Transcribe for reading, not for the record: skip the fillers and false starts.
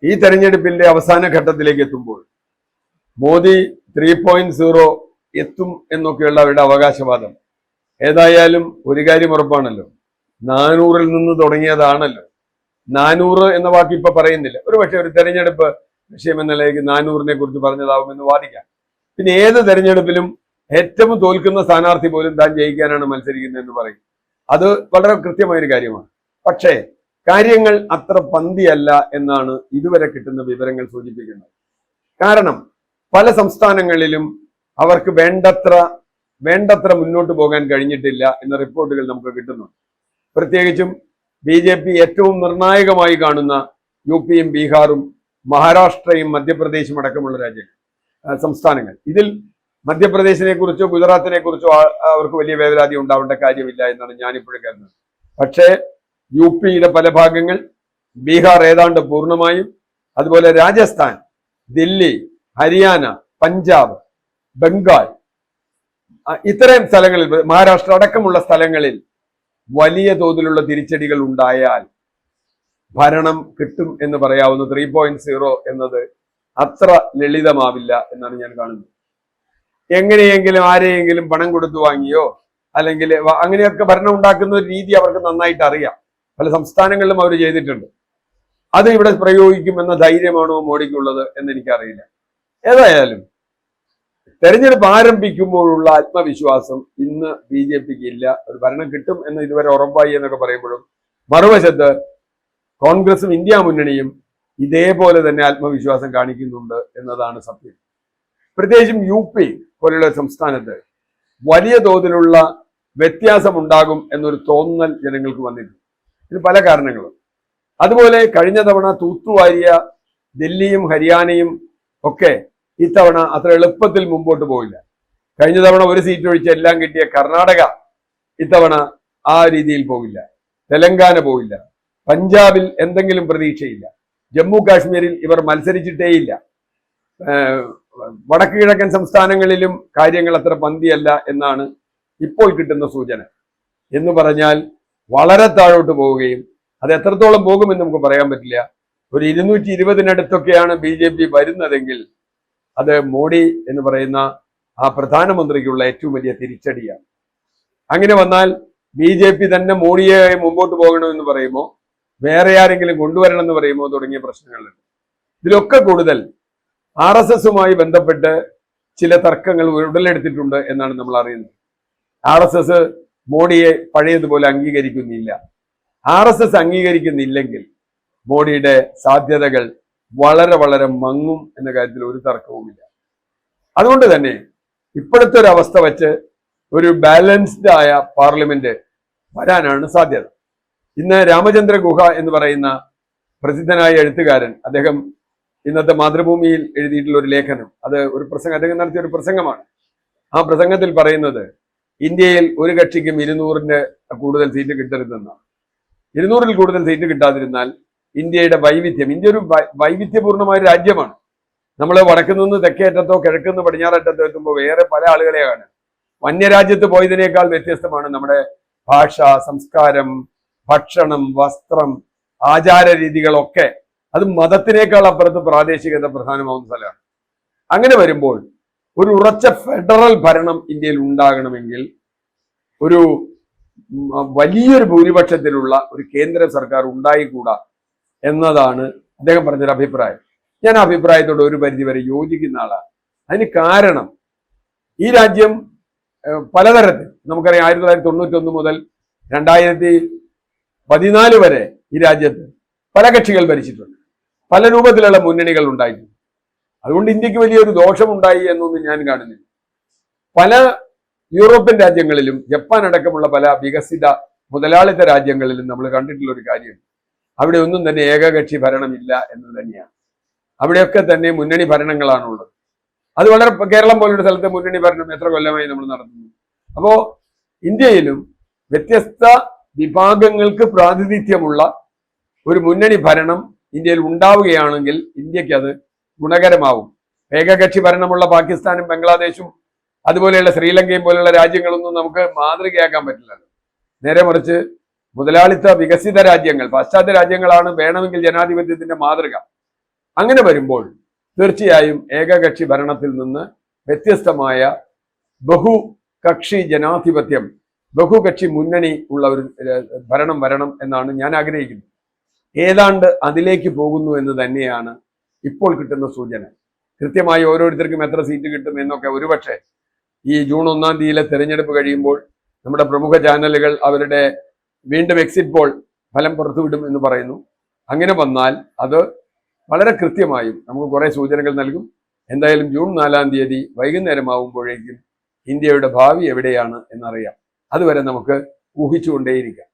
ഈ തെരഞ്ഞെടുപ്പിന്റെ അവസാന ഘട്ടത്തിലേക്ക് എത്തുമ്പോൾ മോദി 3.0 എത്തും എന്നൊക്കെയുള്ള അവരുടെ അവകാശവാദം ഏതായാലും ഒരു കാര്യം ഉറപ്പാണല്ലോ, 400-ൽ നിന്ന് തുടങ്ങിയതാണല്ലോ. 400 എന്ന വാക്ക് ഇപ്പൊ പറയുന്നില്ല. ഒരുപക്ഷെ ഒരു തെരഞ്ഞെടുപ്പ് വിഷയം എന്ന നിലയ്ക്ക് 400-നെ കുറിച്ച് പറഞ്ഞതാവുമെന്ന് വാദിക്കാം. പിന്നെ ഏത് തെരഞ്ഞെടുപ്പിലും ഏറ്റവും തോൽക്കുന്ന സ്ഥാനാർത്ഥി പോലും താൻ ജയിക്കാനാണ് മത്സരിക്കുന്നത് എന്ന് പറയും. അത് വളരെ കൃത്യമായൊരു കാര്യമാണ്. പക്ഷേ കാര്യങ്ങൾ അത്ര പന്തിയല്ല എന്നാണ് ഇതുവരെ കിട്ടുന്ന വിവരങ്ങൾ സൂചിപ്പിക്കുന്നത്. കാരണം പല സംസ്ഥാനങ്ങളിലും അവർക്ക് വേണ്ടത്ര മുന്നോട്ട് പോകാൻ കഴിഞ്ഞിട്ടില്ല എന്ന റിപ്പോർട്ടുകൾ നമുക്ക് കിട്ടുന്നുണ്ട്. പ്രത്യേകിച്ചും BJP ഏറ്റവും നിർണായകമായി കാണുന്ന UP-യും ബീഹാറും മഹാരാഷ്ട്രയും മധ്യപ്രദേശും അടക്കമുള്ള സംസ്ഥാനങ്ങൾ. ഇതിൽ മധ്യപ്രദേശിനെ കുറിച്ചോ ഗുജറാത്തിനെ കുറിച്ചോ അവർക്ക് വലിയ വേവലാതി ഉണ്ടാവേണ്ട കാര്യമില്ല എന്നാണ് ഞാനിപ്പോഴും കരുതുന്നത്. പക്ഷേ UP-യുടെ പല ഭാഗങ്ങൾ, ബീഹാർ ഏതാണ്ട് പൂർണ്ണമായും, അതുപോലെ രാജസ്ഥാൻ, ദില്ലി, ഹരിയാന, പഞ്ചാബ്, ബംഗാൾ, ഇത്രയും സ്ഥലങ്ങളിൽ, മഹാരാഷ്ട്ര അടക്കമുള്ള സ്ഥലങ്ങളിൽ വലിയ തോതിലുള്ള തിരിച്ചടികൾ ഉണ്ടായാൽ ഭരണം കിട്ടും എന്ന് പറയാവുന്ന 3.0 എന്നത് അത്ര ലളിതമാവില്ല എന്നാണ് ഞാൻ കാണുന്നത്. എങ്ങനെയെങ്കിലും ആരെയെങ്കിലും പണം കൊടുത്തു വാങ്ങിയോ അല്ലെങ്കിൽ അങ്ങനെയൊക്കെ ഭരണം ഉണ്ടാക്കുന്ന ഒരു രീതി അവർക്ക് നന്നായിട്ട് അറിയാം. പല സംസ്ഥാനങ്ങളിലും അവർ ചെയ്തിട്ടുണ്ട്. അത് ഇവിടെ പ്രയോഗിക്കുമെന്ന ധൈര്യമാണോ മോഡിക്കുള്ളത് എന്ന് എനിക്കറിയില്ല. ഏതായാലും തെരഞ്ഞെടുപ്പ് ആരംഭിക്കുമ്പോഴുള്ള ആത്മവിശ്വാസം ഇന്ന് BJPക്ക് ഇല്ല. ഒരു ഭരണം കിട്ടും എന്ന് ഇതുവരെ ഉറപ്പായി എന്നൊക്കെ പറയുമ്പോഴും മറുവശത്ത് കോൺഗ്രസും ഇന്ത്യ മുന്നണിയും ഇതേപോലെ തന്നെ ആത്മവിശ്വാസം കാണിക്കുന്നുണ്ട് എന്നതാണ് സത്യം. പ്രത്യേകിച്ചും UP പോലുള്ള സംസ്ഥാനത്ത് വലിയ തോതിലുള്ള വ്യത്യാസമുണ്ടാകും എന്നൊരു തോന്നൽ ജനങ്ങൾക്ക് വന്നിട്ടുണ്ട്. ഇത് പല കാരണങ്ങളും. അതുപോലെ കഴിഞ്ഞ തവണ തൂത്തുവാരിയ ദില്ലിയും ഹരിയാനയും ഒക്കെ ഇത്തവണ അത്ര എളുപ്പത്തിൽ മുമ്പോട്ട് പോയില്ല. കഴിഞ്ഞ തവണ ഒരു സീറ്റ് ഒഴിച്ച് എല്ലാം കിട്ടിയ കർണാടക ഇത്തവണ ആ രീതിയിൽ പോകില്ല. തെലങ്കാന പോയില്ല. പഞ്ചാബിൽ എന്തെങ്കിലും പ്രതീക്ഷയില്ല. ജമ്മു കാശ്മീരിൽ ഇവർ മത്സരിച്ചിട്ടേയില്ല. വടക്ക് കിഴക്കൻ സംസ്ഥാനങ്ങളിലും കാര്യങ്ങൾ അത്ര പന്തിയല്ല എന്നാണ് ഇപ്പോൾ കിട്ടുന്ന സൂചന. എന്ന് പറഞ്ഞാൽ വളരെ താഴോട്ട് പോവുകയും അത് എത്രത്തോളം പോകുമെന്ന് നമുക്ക് പറയാൻ പറ്റില്ല. ഒരു 220-നടുത്തൊക്കെയാണ് BJP വരുന്നതെങ്കിൽ അത് മോഡി എന്ന് പറയുന്ന ആ പ്രധാനമന്ത്രിക്കുള്ള ഏറ്റവും വലിയ തിരിച്ചടിയാണ്. അങ്ങനെ വന്നാൽ BJP തന്നെ മോഡിയെ മുമ്പോട്ട് പോകണമെന്ന് പറയുമോ, വേറെ ആരെങ്കിലും കൊണ്ടുവരണം എന്ന് പറയുമോ തുടങ്ങിയ പ്രശ്നങ്ങളുണ്ട്. ഇതിലൊക്കെ കൂടുതൽ RSSുമായി ബന്ധപ്പെട്ട് ചില തർക്കങ്ങൾ ഉടലെടുത്തിട്ടുണ്ട് എന്നാണ് നമ്മൾ അറിയുന്നത്. RSS മോഡിയെ പഴയതുപോലെ അംഗീകരിക്കുന്നില്ല. RSS അംഗീകരിക്കുന്നില്ലെങ്കിൽ മോഡിയുടെ സാധ്യതകൾ വളരെ മങ്ങും എന്ന കാര്യത്തിൽ ഒരു തർക്കവുമില്ല. അതുകൊണ്ട് തന്നെ ഇപ്പോഴത്തെ ഒരു അവസ്ഥ വെച്ച് ഒരു ബാലൻസ്ഡ് ആയ പാർലമെന്റ് വരാനാണ് സാധ്യത. ഇന്ന് രാമചന്ദ്ര ഗുഹ എന്ന് പറയുന്ന പ്രസിദ്ധനായ എഴുത്തുകാരൻ, അദ്ദേഹം ഇന്നത്തെ മാതൃഭൂമിയിൽ എഴുതിയിട്ടുള്ള ഒരു ലേഖനം, അത് ഒരു പ്രസംഗം, അദ്ദേഹം നടത്തിയ ഒരു പ്രസംഗമാണ്. ആ പ്രസംഗത്തിൽ പറയുന്നത് ഇന്ത്യയിൽ ഒരു കക്ഷിക്കും 200-ന്റെ കൂടുതൽ സീറ്റ് കിട്ടരുതെന്നാണ്. 200-ൽ കൂടുതൽ സീറ്റ് കിട്ടാതിരുന്നാൽ ഇന്ത്യയുടെ വൈവിധ്യം, ഇന്ത്യ ഒരു വൈവിധ്യപൂർണമായ രാജ്യമാണ്. നമ്മൾ വടക്കു നിന്ന് തെക്കേറ്റത്തോ കിഴക്കുന്ന് പടിഞ്ഞാററ്റത്തോ എത്തുമ്പോൾ വേറെ പല ആളുകളെയാണ്. വന്യരാജ്യത്ത് പോയതിനേക്കാൾ വ്യത്യസ്തമാണ് നമ്മുടെ ഭാഷ, സംസ്കാരം, ഭക്ഷണം, വസ്ത്രം, ആചാര രീതികളൊക്കെ. അത് മതത്തിനേക്കാൾ അപ്പുറത്ത് പ്രാദേശികത പ്രധാനമാവുന്ന സ്ഥലമാണ്. അങ്ങനെ വരുമ്പോൾ ഒരു ഉറച്ച ഫെഡറൽ ഭരണം ഇന്ത്യയിൽ ഉണ്ടാകണമെങ്കിൽ ഒരു വലിയൊരു ഭൂരിപക്ഷത്തിലുള്ള ഒരു കേന്ദ്ര സർക്കാർ ഉണ്ടായിക്കൂടാ എന്നതാണ് അദ്ദേഹം പറഞ്ഞൊരു അഭിപ്രായം. ഞാൻ ആ അഭിപ്രായത്തോട് ഒരു പരിധിവരെ യോജിക്കുന്ന ആളാണ്. അതിന് കാരണം ഈ രാജ്യം പലതരത്തിൽ നമുക്കറിയാം, 1991 മുതൽ 2014 വരെ ഈ രാജ്യത്ത് പല കക്ഷികൾ ഭരിച്ചിട്ടുണ്ട്, പല രൂപത്തിലുള്ള മുന്നണികൾ ഉണ്ടായിട്ടുണ്ട്. അതുകൊണ്ട് ഇന്ത്യക്ക് വലിയൊരു ദോഷമുണ്ടായി എന്നൊന്നും ഞാൻ കാണുന്നില്ല. പല യൂറോപ്യൻ രാജ്യങ്ങളിലും ജപ്പാൻ അടക്കമുള്ള പല വികസിത മുതലാളിത്ത രാജ്യങ്ങളിലും നമ്മൾ കണ്ടിട്ടുള്ള ഒരു കാര്യം, അവിടെ ഒന്നും തന്നെ ഏകകക്ഷി ഭരണമില്ല എന്ന് തന്നെയാണ്. അവിടെയൊക്കെ തന്നെ മുന്നണി ഭരണങ്ങളാണുള്ളത്. അത് വളരെ, കേരളം പോലൊരു സ്ഥലത്തെ മുന്നണി ഭരണം എത്ര കൊല്ലമായി നമ്മൾ നടത്തുന്നു. അപ്പോ ഇന്ത്യയിലും വ്യത്യസ്ത വിഭാഗങ്ങൾക്ക് പ്രാതിനിധ്യമുള്ള ഒരു മുന്നണി ഭരണം ഇന്ത്യയിൽ ഉണ്ടാവുകയാണെങ്കിൽ ഇന്ത്യക്ക് അത് ഗുണകരമാവും. ഏകകക്ഷി ഭരണമുള്ള പാകിസ്ഥാനും ബംഗ്ലാദേശും അതുപോലെയുള്ള ശ്രീലങ്കയും പോലെയുള്ള രാജ്യങ്ങളൊന്നും നമുക്ക് മാതൃകയാക്കാൻ പറ്റില്ലല്ലോ. നേരെ മറിച്ച് മുതലാളിത്ത വികസിത രാജ്യങ്ങൾ, പാശ്ചാത്യ രാജ്യങ്ങളാണ് വേണമെങ്കിൽ ജനാധിപത്യത്തിന്റെ മാതൃക. അങ്ങനെ വരുമ്പോൾ തീർച്ചയായും ഏകകക്ഷി ഭരണത്തിൽ നിന്ന് വ്യത്യസ്തമായ ബഹുകക്ഷി ജനാധിപത്യം, ബഹുകക്ഷി മുന്നണി ഉള്ള ഒരു ഭരണം വരണം എന്നാണ് ഞാൻ ആഗ്രഹിക്കുന്നത്. ഏതാണ്ട് അതിലേക്ക് പോകുന്നു എന്ന് തന്നെയാണ് ഇപ്പോൾ കിട്ടുന്ന സൂചന. കൃത്യമായി ഓരോരുത്തർക്കും എത്ര സീറ്റ് കിട്ടും എന്നൊക്കെ ഒരുപക്ഷെ ഈ ജൂൺ 1-ാം തീയതിയിലെ തെരഞ്ഞെടുപ്പ് കഴിയുമ്പോൾ നമ്മുടെ പ്രമുഖ ചാനലുകൾ അവരുടെ വീണ്ടും എക്സിറ്റ് പോൾ ഫലം പുറത്തുവിടും എന്ന് പറയുന്നു. അങ്ങനെ വന്നാൽ അത് വളരെ കൃത്യമായും നമുക്ക് കുറെ സൂചനകൾ നൽകും. എന്തായാലും ജൂൺ 4-ാം തീയതി വൈകുന്നേരമാവുമ്പോഴേക്കും ഇന്ത്യയുടെ ഭാവി എവിടെയാണ് എന്നറിയാം. അതുവരെ നമുക്ക് ഊഹിച്ചുകൊണ്ടേയിരിക്കാം.